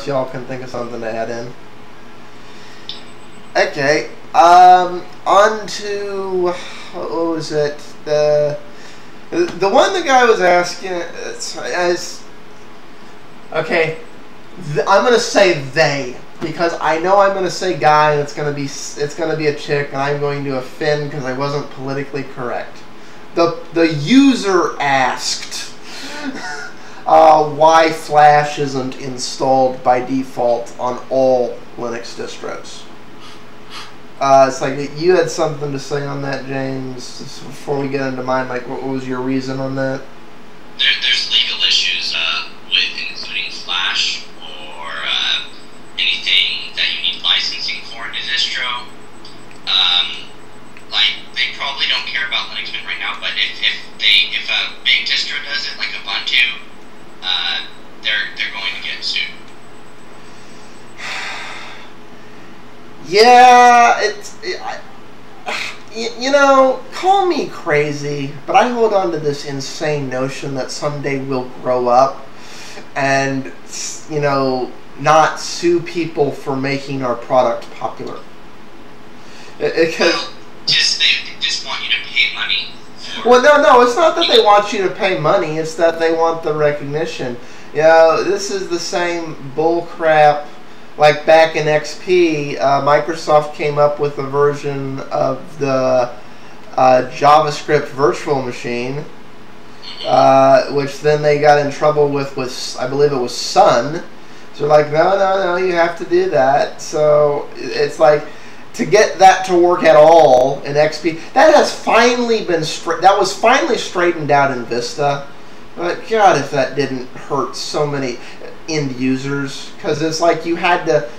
y'all can think of something to add in. Okay. On to, what was it? The one the guy was asking. Okay. I'm gonna say they, because I know I'm gonna say guy and it's gonna be a chick, and I'm going to offend because I wasn't politically correct. The user asked why Flash isn't installed by default on all Linux distros. It's like you had something to say on that, James. Before we get into mine, like what was your reason on that? There's legal issues with including Flash or anything that you need licensing for in a distro. Like they probably don't care about Linux Mint right now, but if a big distro does it, like Ubuntu, they're going to get sued. Yeah, you know, call me crazy, but I hold on to this insane notion that someday we'll grow up and, you know, not sue people for making our product popular. They just want you to pay money. Well, no, it's not that they want you to pay money, it's that they want the recognition. You know, this is the same bull crap. Like back in XP, Microsoft came up with a version of the JavaScript virtual machine, which then they got in trouble with I believe it was Sun. So they're like, no, you have to do that. So it's like, to get that to work at all in XP, that has finally been that was finally straightened out in Vista. But God, if that didn't hurt so many end users, because it's like you had to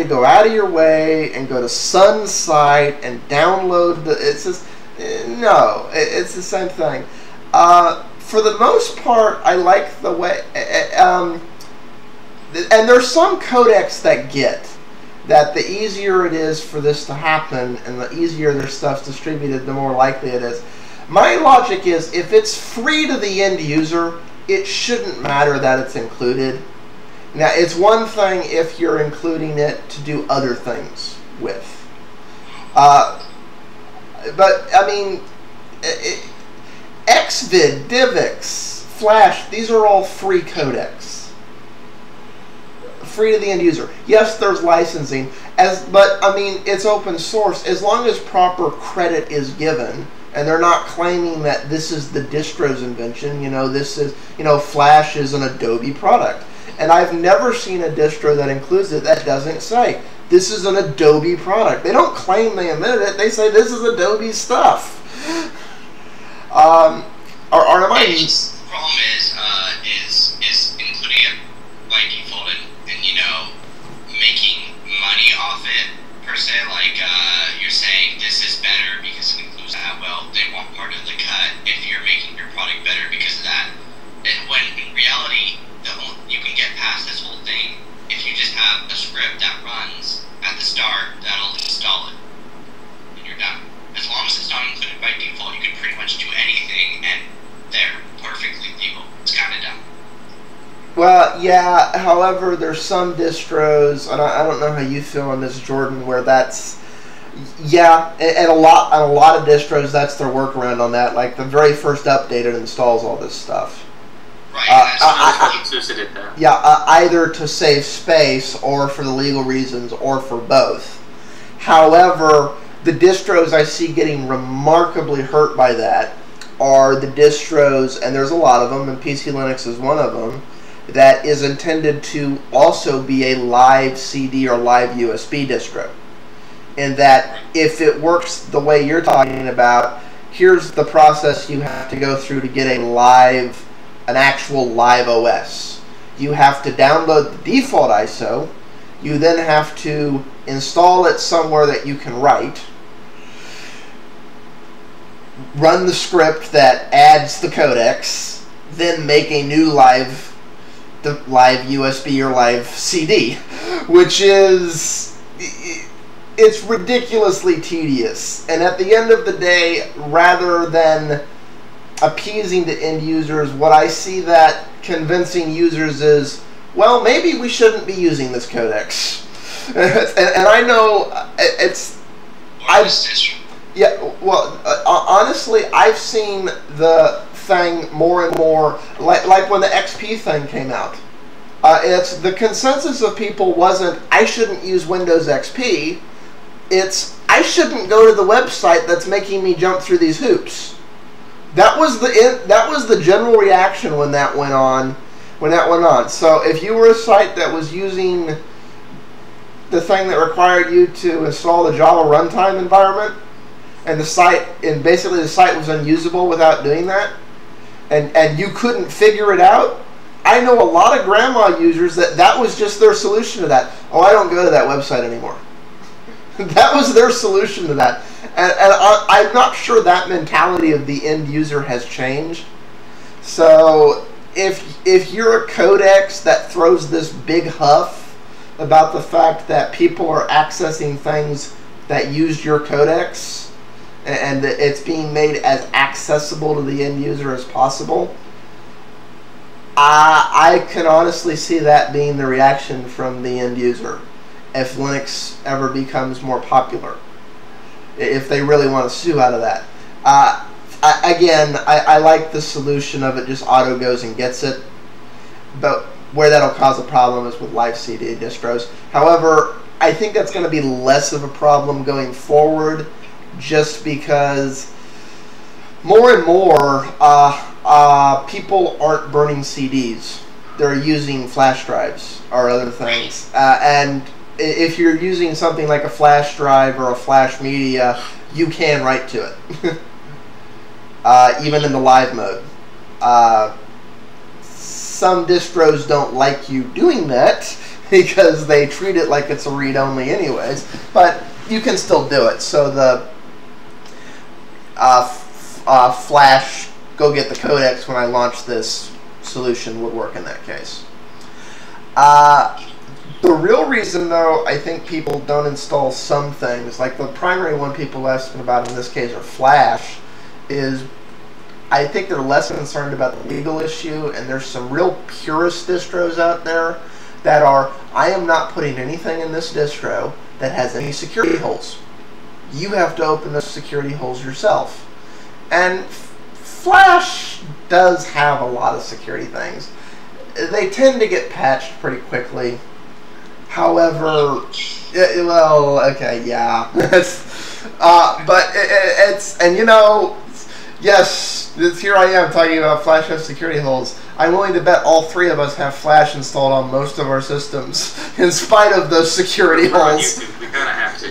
go out of your way and go to Sun's site and download it's just no, it's the same thing. For the most part, I like the way and there's some codecs that get that the easier it is for this to happen and the easier their stuff's distributed, the more likely it is. My logic is, if it's free to the end user, it shouldn't matter that it's included. Now, it's one thing if you're including it to do other things with. But, I mean, Xvid, DivX, Flash, these are all free codecs. Free to the end user. Yes, there's licensing, but, I mean, it's open source. As long as proper credit is given, and they're not claiming that this is the distro's invention, you know, this is, you know, Flash is an Adobe product. And I've never seen a distro that includes it that doesn't say, this is an Adobe product. They don't claim they invented it, they say this is Adobe stuff. The problem is including it by default and you know, making money off it, per se, like, you're saying this is better because it includes that. Well, they want part of the cut if you're making your product better because of that. And when in reality, you can get past this whole thing if you just have a script that runs at the start that'll install it, and you're done. As long as it's not included by default, you can pretty much do anything, and they're perfectly legal. It's kind of dumb. Well, yeah, however, there's some distros, and I don't know how you feel on this, Jordan, where that's, yeah, and a lot of distros, that's their workaround on that. Like, the very first update, it installs all this stuff. Right, either to save space, or for the legal reasons, or for both. However, the distros I see getting remarkably hurt by that are the distros, and there's a lot of them, and PC Linux is one of them, that is intended to also be a live CD or live USB distro. And that if it works the way you're talking about, here's the process you have to go through to get an actual live OS. You have to download the default ISO, you then have to install it somewhere that you can write, run the script that adds the codecs, then make a new live USB or live CD, which is, it's ridiculously tedious. And at the end of the day, rather than appeasing the end users, what I see that convincing users is, well, maybe we shouldn't be using this codex. And I know it's... Yeah, well, honestly, I've seen the thing more and more, like when the XP thing came out. It's the consensus of people wasn't, I shouldn't use Windows XP. It's, I shouldn't go to the website that's making me jump through these hoops. That was the general reaction when that went on. So if you were a site that was using the thing that required you to install the Java runtime environment, and basically the site was unusable without doing that, and you couldn't figure it out, I know a lot of grandma users that was just their solution to that. Oh, I don't go to that website anymore. That was their solution to that. And I'm not sure that mentality of the end user has changed. So if you're a codex that throws this big huff about the fact that people are accessing things that used your codex and that it's being made as accessible to the end user as possible, I can honestly see that being the reaction from the end user if Linux ever becomes more popular, if they really want to sue out of that. I like the solution of it just auto goes and gets it, but where that'll cause a problem is with live CD distros. However, I think that's going to be less of a problem going forward, just because more and more people aren't burning CDs. They're using flash drives or other things. And if you're using something like a flash drive or a flash media, you can write to it. Even in the live mode. Some distros don't like you doing that because they treat it like it's a read-only anyways, but you can still do it. So the flash go get the codex when I launch this solution would work in that case. The real reason, though, I think people don't install some things, like the primary one people asking about in this case are Flash, is I think they're less concerned about the legal issue, and there's some real purist distros out there that are, I am not putting anything in this distro that has any security holes. You have to open those security holes yourself. And Flash does have a lot of security things. They tend to get patched pretty quickly. However, well, okay, yeah. But it's, and you know, yes, here I am talking about Flash has security holes. I'm willing to bet all three of us have Flash installed on most of our systems, in spite of those security holes. We kind of have to.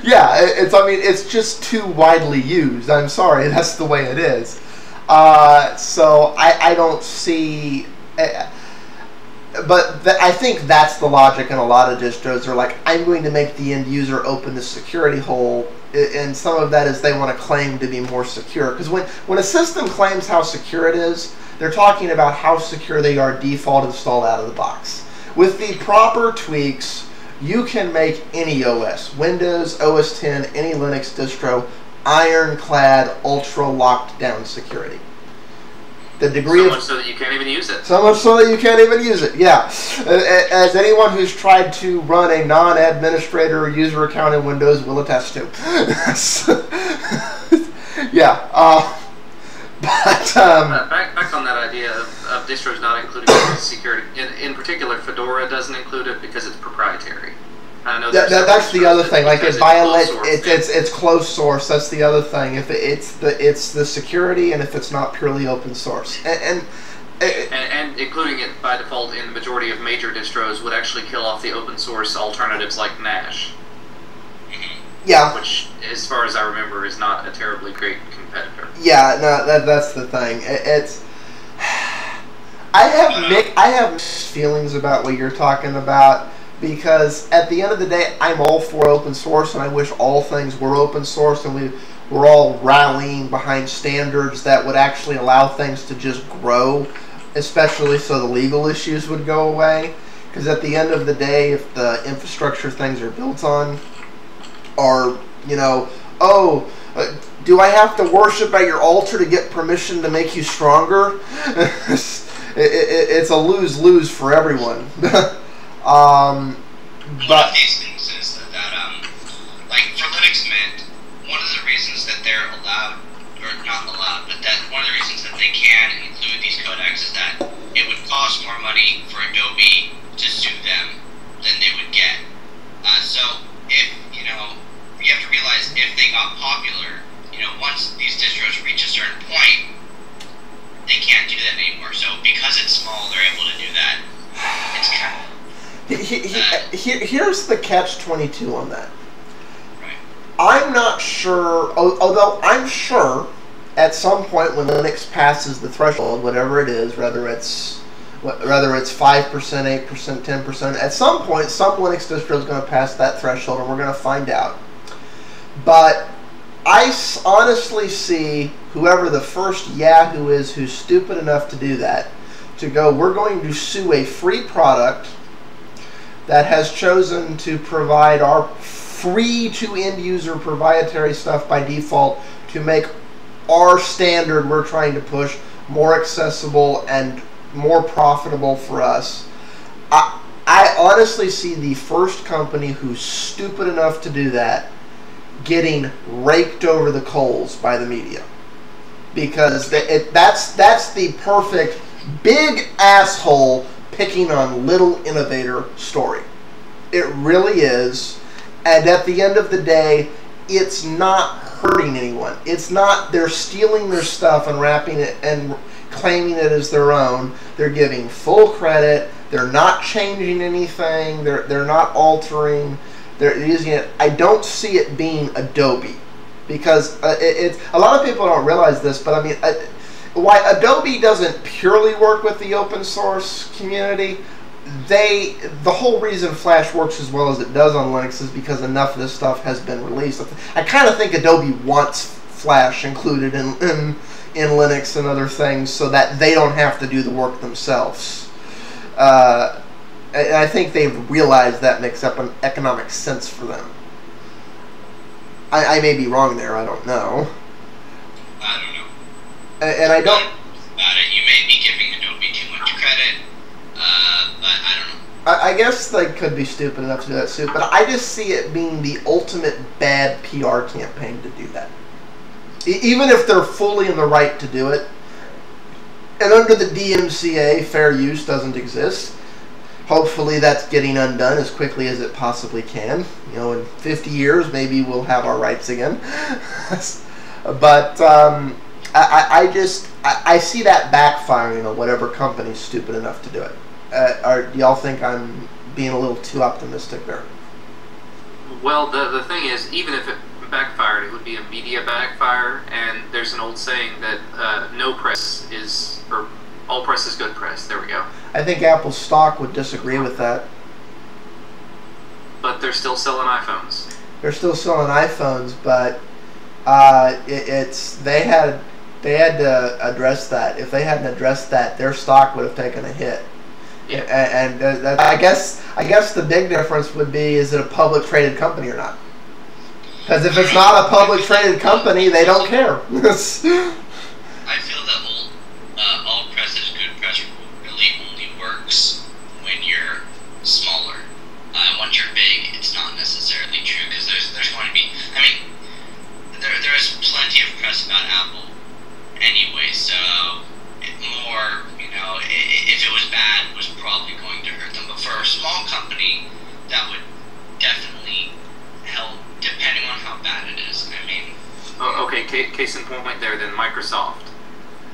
Yeah. It's, I mean, it's just too widely used. I'm sorry, that's the way it is. So I don't see. But I think that's the logic in a lot of distros. They're like, I'm going to make the end user open the security hole, and some of that is they want to claim to be more secure. Because when a system claims how secure it is, they're talking about how secure they are default installed out of the box. With the proper tweaks, you can make any OS, Windows, OS X, any Linux distro, ironclad, ultra locked down security. The degree so much so that you can't even use it. So much so that you can't even use it, yeah. As anyone who's tried to run a non-administrator user account in Windows will attest to. Yeah. But back on that idea of distros not including security. In particular, Fedora doesn't include it because it's proprietary. I know that's the other thing. Like it violates, it's closed source. That's the other thing. If it's the security, and if it's not purely open source, and including it by default in the majority of major distros would actually kill off the open source alternatives like Nash. Yeah. Which, as far as I remember, is not a terribly great competitor. Yeah. No, that's the thing. It's. I have mixed feelings about what you're talking about. Because at the end of the day, I'm all for open source, and I wish all things were open source, and we're all rallying behind standards that would actually allow things to just grow, especially so the legal issues would go away. Because at the end of the day, if the infrastructure things are built on are, you know, do I have to worship at your altar to get permission to make you stronger? it's a lose-lose for everyone. One of these things is that like for Linux Mint, one of the reasons that they're allowed, or not allowed, but that one of the reasons that they can include these codecs is that it would cost more money for Adobe to sue them than they would get. So if, you have to realize if they got popular, once these distros reach a certain point, they can't do that anymore. So because it's small, they're able to do that. It's kind of... Here's the catch-22 on that. Right. I'm not sure, although I'm sure at some point when Linux passes the threshold, whatever it is, whether it's 5%, 8%, 10%, at some point some Linux distro is going to pass that threshold, and we're going to find out. But I honestly see whoever the first Yahoo is who's stupid enough to do that, to go, we're going to sue a free product that has chosen to provide our free to end user proprietary stuff by default to make our standard we're trying to push more accessible and more profitable for us. I honestly see the first company who's stupid enough to do that getting raked over the coals by the media, because that's the perfect big asshole picking on little innovator story. It really is. And at the end of the day, it's not hurting anyone. It's not they're stealing their stuff and wrapping it and claiming it as their own. They're giving full credit. They're not changing anything. They're not altering. They're using it. I don't see it being Adobe, because it's a lot of people don't realize this, but I mean, why Adobe doesn't purely work with the open source community. The whole reason Flash works as well as it does on Linux is because enough of this stuff has been released. I kind of think Adobe wants Flash included in Linux and other things so that they don't have to do the work themselves. And I think they've realized that makes up an economic sense for them. I may be wrong there. I don't know. I don't know. And I don't... About it, you may be giving Adobe too much credit, but I don't know. I guess they could be stupid enough to do that too, but I just see it being the ultimate bad PR campaign to do that. Even if they're fully in the right to do it, and under the DMCA, fair use doesn't exist. Hopefully that's getting undone as quickly as it possibly can. In 50 years, maybe we'll have our rights again. But I see that backfiring on whatever company's stupid enough to do it. Do y'all think I'm being a little too optimistic there? Well, the thing is, even if it backfired, it would be a media backfire, and there's an old saying that no press is, or all press is good press. There we go. I think Apple stock would disagree with that. But they're still selling iPhones. They're still selling iPhones, but they had to address that. If they hadn't addressed that, their stock would have taken a hit. Yeah. And I guess the big difference would be, is it a public traded company or not? Because if it's not a public traded company, they don't care. I feel that all press is good press really only works when you're smaller. Once you're big, it's not necessarily true, because there's going to be, I mean, there is plenty of press about Apple anyway, so more, if it was bad, it was probably going to hurt them. But for a small company, that would definitely help, depending on how bad it is. I mean... Okay, case in point there, then Microsoft.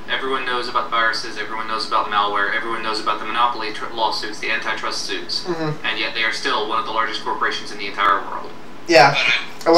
Everyone knows about viruses, everyone knows about malware, everyone knows about the monopoly lawsuits, the antitrust suits, and yet they are still one of the largest corporations in the entire world. Yeah. Well,